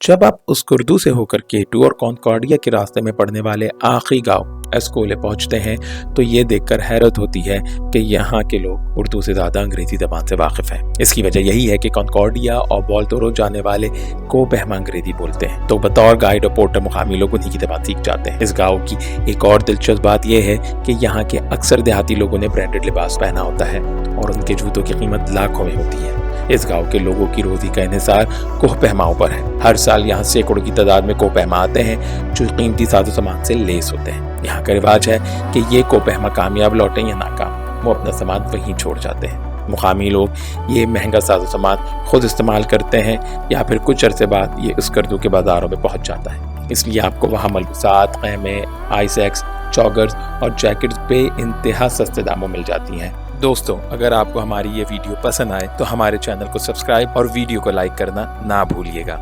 जब आप उस्कुर्दू से होकर K2 और कॉन्कॉर्डिया के रास्ते में पड़ने वाले आखिरी गांव एस्कोले पहुंचते हैं तो ये देखकर हैरत होती है कि यहाँ के लोग उर्दू से ज़्यादा अंग्रेजी ज़बान से वाकिफ़ हैं। इसकी वजह यही है कि कॉन्कॉर्डिया और बोल्टोरो जाने वाले कोपहमा अंग्रेजी बोलते हैं, तो बतौर गाइड और पोर्टर मुकामी लोग उन्हीं की ज़बान सीख जाते हैं। इस गाँव की एक और दिलचस्प बात यह है कि यहाँ के अक्सर देहाती लोगों ने ब्रांडेड लिबास पहना होता है और उनके जूतों की कीमत लाखों में होती है। इस गांव के लोगों की रोजी का इन्हिसार कोहपहमाओं पर है। हर साल यहाँ सैकड़ों की तादाद में कोहपहमा आते हैं जो कीमती साजो सामान से लेस होते हैं। यहाँ का रिवाज है कि ये कोहपहमा कामयाब लौटे या नाकाम, वो अपना सामान वहीं छोड़ जाते हैं। मुकामी लोग ये महंगा साजो सामान खुद इस्तेमाल करते हैं या फिर कुछ अरसे बाद ये उस्कुर्दू के बाजारों में पहुँच जाता है। इसलिए आपको वहाँ मलबूसात, ख़ैमे, आइसैक्स, चॉगर्स और जैकेट्स पे इंतहा सस्ते दामों मिल जाती हैं। दोस्तों, अगर आपको हमारी ये वीडियो पसंद आए तो हमारे चैनल को सब्सक्राइब और वीडियो को लाइक करना ना भूलिएगा।